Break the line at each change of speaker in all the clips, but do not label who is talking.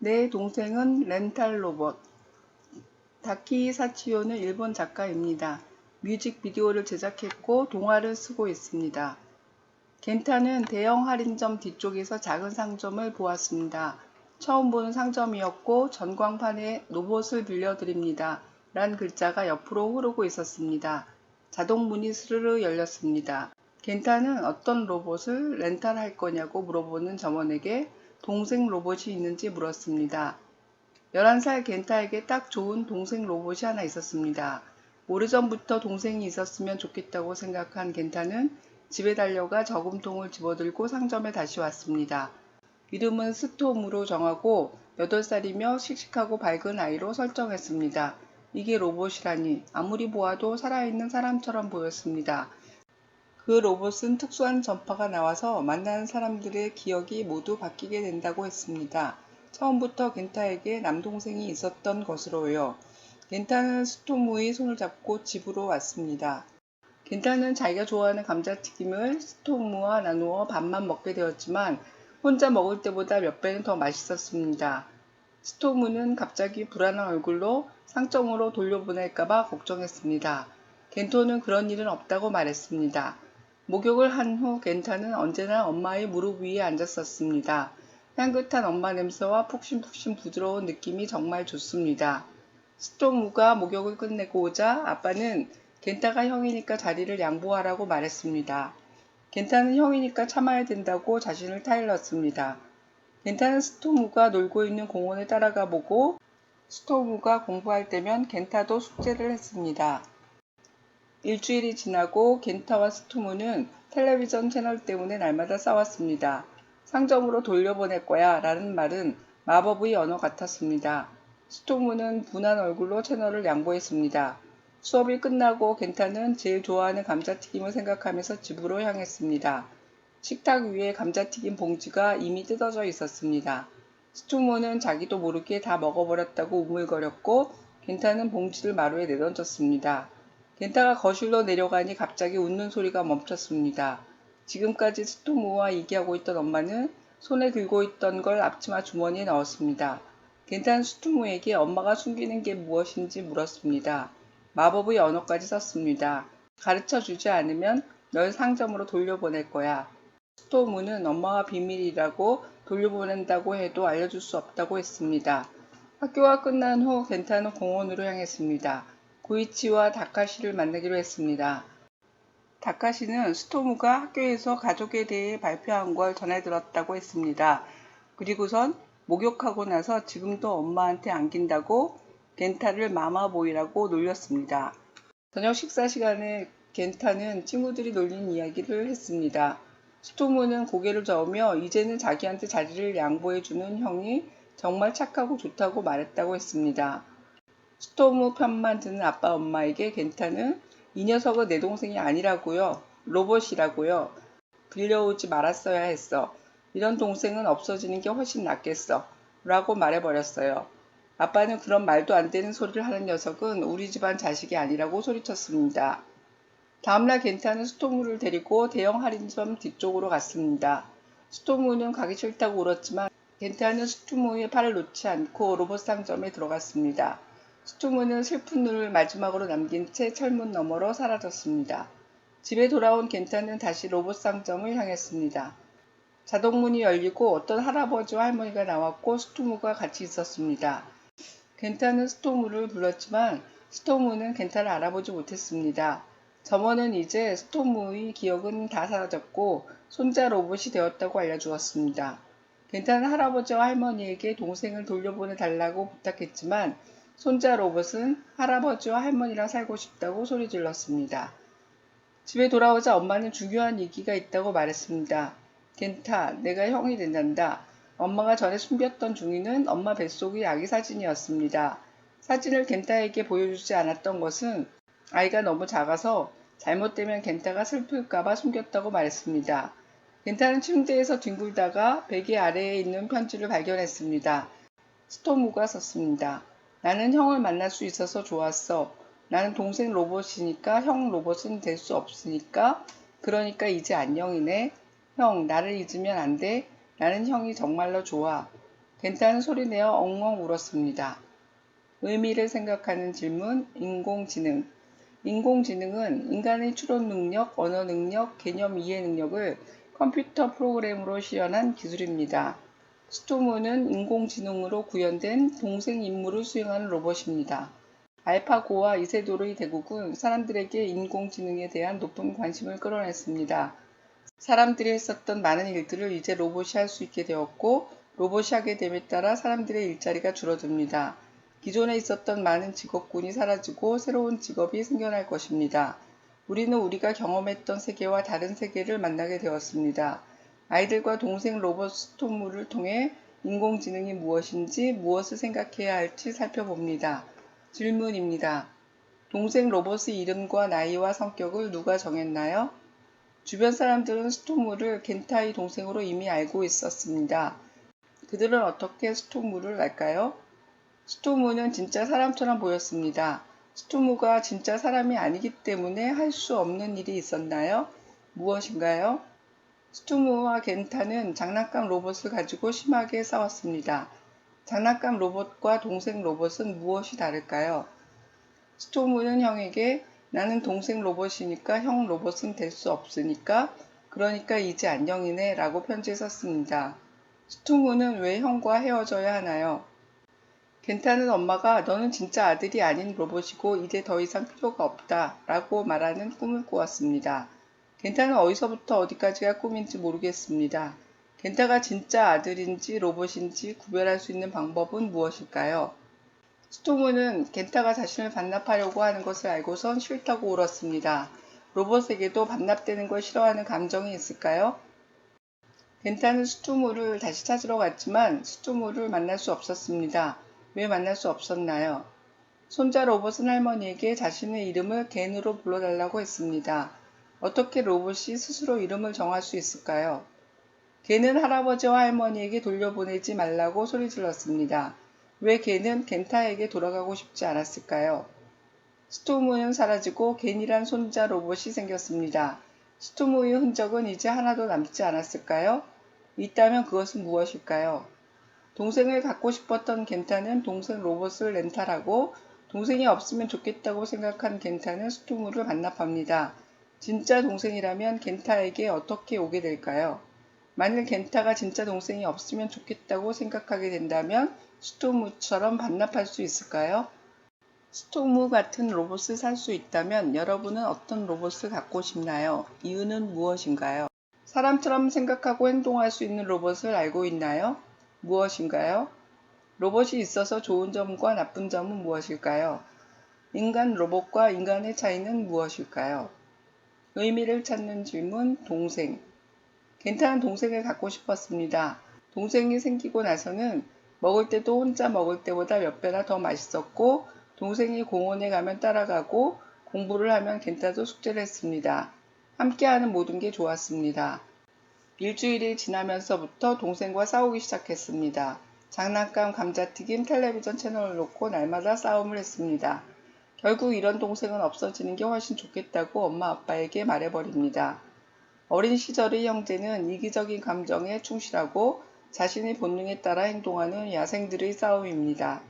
내 동생은 렌탈 로봇. 다키 사치요는 일본 작가입니다. 뮤직비디오를 제작했고 동화를 쓰고 있습니다. 겐타는 대형 할인점 뒤쪽에서 작은 상점을 보았습니다. 처음 보는 상점이었고 전광판에 로봇을 빌려드립니다. 란 글자가 옆으로 흐르고 있었습니다. 자동문이 스르르 열렸습니다. 겐타는 어떤 로봇을 렌탈할 거냐고 물어보는 점원에게 동생 로봇이 있는지 물었습니다. 11살 겐타에게 딱 좋은 동생 로봇이 하나 있었습니다. 오래전부터 동생이 있었으면 좋겠다고 생각한 겐타는 집에 달려가 저금통을 집어들고 상점에 다시 왔습니다. 이름은 스톰으로 정하고 8살이며 씩씩하고 밝은 아이로 설정했습니다. 이게 로봇이라니 아무리 보아도 살아있는 사람처럼 보였습니다. 그 로봇은 특수한 전파가 나와서 만나는 사람들의 기억이 모두 바뀌게 된다고 했습니다. 처음부터 겐타에게 남동생이 있었던 것으로요. 겐타는 스토무의 손을 잡고 집으로 왔습니다. 겐타는 자기가 좋아하는 감자튀김을 스토무와 나누어 반만 먹게 되었지만 혼자 먹을 때보다 몇 배는 더 맛있었습니다. 스토무는 갑자기 불안한 얼굴로 상점으로 돌려보낼까봐 걱정했습니다. 겐토는 그런 일은 없다고 말했습니다. 목욕을 한 후 겐타는 언제나 엄마의 무릎 위에 앉았었습니다. 향긋한 엄마 냄새와 푹신푹신 부드러운 느낌이 정말 좋습니다. 스토무가 목욕을 끝내고 오자 아빠는 겐타가 형이니까 자리를 양보하라고 말했습니다. 겐타는 형이니까 참아야 된다고 자신을 타일렀습니다. 겐타는 스토무가 놀고 있는 공원에 따라가 보고 스토무가 공부할 때면 겐타도 숙제를 했습니다. 일주일이 지나고 겐타와 스토무는 텔레비전 채널 때문에 날마다 싸웠습니다. 상점으로 돌려보낼 거야 라는 말은 마법의 언어 같았습니다. 스토무는 분한 얼굴로 채널을 양보했습니다. 수업이 끝나고 겐타는 제일 좋아하는 감자튀김을 생각하면서 집으로 향했습니다. 식탁 위에 감자튀김 봉지가 이미 뜯어져 있었습니다. 스토무는 자기도 모르게 다 먹어버렸다고 우물거렸고 겐타는 봉지를 마루에 내던졌습니다. 겐타가 거실로 내려가니 갑자기 웃는 소리가 멈췄습니다. 지금까지 스토무와 얘기하고 있던 엄마는 손에 들고 있던 걸 앞치마 주머니에 넣었습니다. 겐타는 스토무에게 엄마가 숨기는 게 무엇인지 물었습니다. 마법의 언어까지 썼습니다. 가르쳐 주지 않으면 널 상점으로 돌려보낼 거야. 스토무는 엄마와 비밀이라고 돌려보낸다고 해도 알려줄 수 없다고 했습니다. 학교가 끝난 후 겐타는 공원으로 향했습니다. 고이치와 다카시를 만나기로 했습니다. 다카시는 스토무가 학교에서 가족에 대해 발표한 걸 전해 들었다고 했습니다. 그리고선 목욕하고 나서 지금도 엄마한테 안긴다고 겐타를 마마보이라고 놀렸습니다. 저녁 식사 시간에 겐타는 친구들이 놀린 이야기를 했습니다. 스토무는 고개를 저으며 이제는 자기한테 자리를 양보해주는 형이 정말 착하고 좋다고 말했다고 했습니다. 스토무 편만 드는 아빠 엄마에게 겐타는 이 녀석은 내 동생이 아니라고요. 로봇이라고요. 빌려오지 말았어야 했어. 이런 동생은 없어지는 게 훨씬 낫겠어. 라고 말해버렸어요. 아빠는 그런 말도 안 되는 소리를 하는 녀석은 우리 집안 자식이 아니라고 소리쳤습니다. 다음날 겐타는 스토무를 데리고 대형 할인점 뒤쪽으로 갔습니다. 스토무는 가기 싫다고 울었지만 겐타는 스토무의 팔을 놓지 않고 로봇 상점에 들어갔습니다. 스토무는 슬픈 눈을 마지막으로 남긴 채 철문 너머로 사라졌습니다. 집에 돌아온 겐타는 다시 로봇 상점을 향했습니다. 자동문이 열리고 어떤 할아버지와 할머니가 나왔고 스토무가 같이 있었습니다. 겐타는 스토무를 불렀지만 스토무는 겐타를 알아보지 못했습니다. 점원은 이제 스토무의 기억은 다 사라졌고 손자 로봇이 되었다고 알려주었습니다. 겐타는 할아버지와 할머니에게 동생을 돌려보내 달라고 부탁했지만 손자 로봇은 할아버지와 할머니랑 살고 싶다고 소리질렀습니다. 집에 돌아오자 엄마는 중요한 얘기가 있다고 말했습니다. 겐타, 내가 형이 된단다. 엄마가 전에 숨겼던 중이는 엄마 뱃속의 아기 사진이었습니다. 사진을 겐타에게 보여주지 않았던 것은 아이가 너무 작아서 잘못되면 겐타가 슬플까봐 숨겼다고 말했습니다. 겐타는 침대에서 뒹굴다가 베개 아래에 있는 편지를 발견했습니다. 스토무가 썼습니다. 나는 형을 만날 수 있어서 좋았어. 나는 동생 로봇이니까 형 로봇은 될 수 없으니까 그러니까 이제 안녕이네. 형, 나를 잊으면 안 돼. 나는 형이 정말로 좋아. 겐타는 소리내어 엉엉 울었습니다. 의미를 생각하는 질문, 인공지능. 인공지능은 인간의 추론 능력, 언어 능력, 개념 이해 능력을 컴퓨터 프로그램으로 실현한 기술입니다. 스토무는 인공지능으로 구현된 동생 임무를 수행하는 로봇입니다. 알파고와 이세돌의 대국은 사람들에게 인공지능에 대한 높은 관심을 끌어냈습니다. 사람들이 했었던 많은 일들을 이제 로봇이 할 수 있게 되었고, 로봇이 하게 됨에 따라 사람들의 일자리가 줄어듭니다. 기존에 있었던 많은 직업군이 사라지고 새로운 직업이 생겨날 것입니다. 우리는 우리가 경험했던 세계와 다른 세계를 만나게 되었습니다. 아이들과 동생 로봇 스토무를 통해 인공지능이 무엇인지 무엇을 생각해야 할지 살펴봅니다. 질문입니다. 동생 로봇의 이름과 나이와 성격을 누가 정했나요? 주변 사람들은 스토무를 겐타의 동생으로 이미 알고 있었습니다. 그들은 어떻게 스토무를 알까요? 스토무는 진짜 사람처럼 보였습니다. 스토무가 진짜 사람이 아니기 때문에 할 수 없는 일이 있었나요? 무엇인가요? 스토무와 겐타는 장난감 로봇을 가지고 심하게 싸웠습니다. 장난감 로봇과 동생 로봇은 무엇이 다를까요? 스토무는 형에게 나는 동생 로봇이니까 형 로봇은 될 수 없으니까 그러니까 이제 안녕이네 라고 편지에 썼습니다. 스토무는 왜 형과 헤어져야 하나요? 겐타는 엄마가 너는 진짜 아들이 아닌 로봇이고 이제 더 이상 필요가 없다 라고 말하는 꿈을 꾸었습니다. 겐타는 어디서부터 어디까지가 꿈인지 모르겠습니다. 겐타가 진짜 아들인지 로봇인지 구별할 수 있는 방법은 무엇일까요? 스토무는 겐타가 자신을 반납하려고 하는 것을 알고선 싫다고 울었습니다. 로봇에게도 반납되는 걸 싫어하는 감정이 있을까요? 겐타는 스토무를 다시 찾으러 갔지만 스토무를 만날 수 없었습니다. 왜 만날 수 없었나요? 손자 로봇은 할머니에게 자신의 이름을 겐으로 불러달라고 했습니다. 어떻게 로봇이 스스로 이름을 정할 수 있을까요? 겐은 할아버지와 할머니에게 돌려보내지 말라고 소리질렀습니다. 왜 겐은 겐타에게 돌아가고 싶지 않았을까요? 스토무는 사라지고 겐이란 손자 로봇이 생겼습니다. 스토무의 흔적은 이제 하나도 남지 않았을까요? 있다면 그것은 무엇일까요? 동생을 갖고 싶었던 겐타는 동생 로봇을 렌탈하고 동생이 없으면 좋겠다고 생각한 겐타는 스토무를 반납합니다. 진짜 동생이라면 겐타에게 어떻게 오게 될까요? 만일 겐타가 진짜 동생이 없으면 좋겠다고 생각하게 된다면 스토무처럼 반납할 수 있을까요? 스토무 같은 로봇을 살 수 있다면 여러분은 어떤 로봇을 갖고 싶나요? 이유는 무엇인가요? 사람처럼 생각하고 행동할 수 있는 로봇을 알고 있나요? 무엇인가요? 로봇이 있어서 좋은 점과 나쁜 점은 무엇일까요? 인간 로봇과 인간의 차이는 무엇일까요? 의미를 찾는 질문, 동생. 겐타는 동생을 갖고 싶었습니다. 동생이 생기고 나서는 먹을 때도 혼자 먹을 때보다 몇 배나 더 맛있었고 동생이 공원에 가면 따라가고 공부를 하면 겐타도 숙제를 했습니다. 함께하는 모든 게 좋았습니다. 일주일이 지나면서부터 동생과 싸우기 시작했습니다. 장난감, 감자튀김, 텔레비전 채널을 놓고 날마다 싸움을 했습니다. 결국 이런 동생은 없어지는 게 훨씬 좋겠다고 엄마 아빠에게 말해버립니다. 어린 시절의 형제는 이기적인 감정에 충실하고 자신의 본능에 따라 행동하는 야생들의 싸움입니다.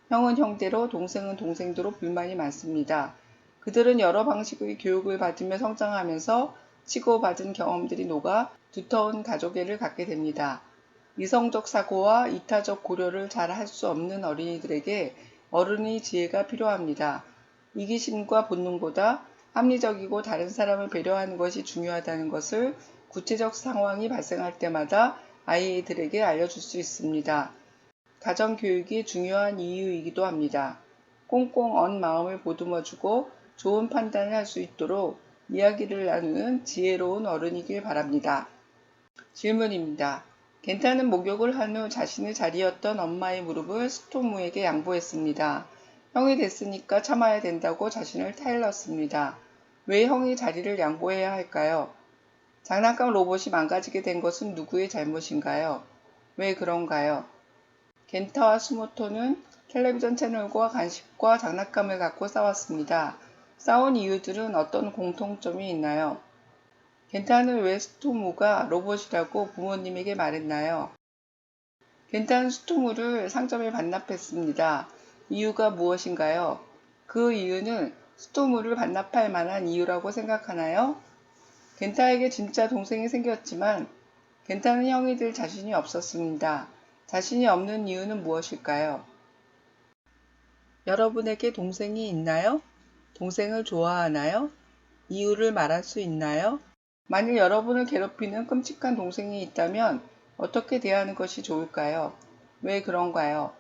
형은 형대로 동생은 동생대로 불만이 많습니다. 그들은 여러 방식의 교육을 받으며 성장하면서 치고받은 경험들이 녹아 두터운 가족애를 갖게 됩니다. 이성적 사고와 이타적 고려를 잘 할 수 없는 어린이들에게 어른의 지혜가 필요합니다. 이기심과 본능보다 합리적이고 다른 사람을 배려하는 것이 중요하다는 것을 구체적 상황이 발생할 때마다 아이들에게 알려줄 수 있습니다. 가정교육이 중요한 이유이기도 합니다. 꽁꽁 언 마음을 보듬어주고 좋은 판단을 할 수 있도록 이야기를 나누는 지혜로운 어른이길 바랍니다. 질문입니다. 겐타는 목욕을 한 후 자신의 자리였던 엄마의 무릎을 스토무에게 양보했습니다. 형이 됐으니까 참아야 된다고 자신을 타일렀습니다. 왜 형이 자리를 양보해야 할까요? 장난감 로봇이 망가지게 된 것은 누구의 잘못인가요? 왜 그런가요? 겐타와 스모토는 텔레비전 채널과 간식과 장난감을 갖고 싸웠습니다. 싸운 이유들은 어떤 공통점이 있나요? 겐타는 왜 스토무가 로봇이라고 부모님에게 말했나요? 겐타는 스토무를 상점에 반납했습니다. 이유가 무엇인가요? 그 이유는 스토무를 반납할 만한 이유라고 생각하나요? 겐타에게 진짜 동생이 생겼지만 겐타는 형이 될 자신이 없었습니다. 자신이 없는 이유는 무엇일까요? 여러분에게 동생이 있나요? 동생을 좋아하나요? 이유를 말할 수 있나요? 만일 여러분을 괴롭히는 끔찍한 동생이 있다면 어떻게 대하는 것이 좋을까요? 왜 그런가요?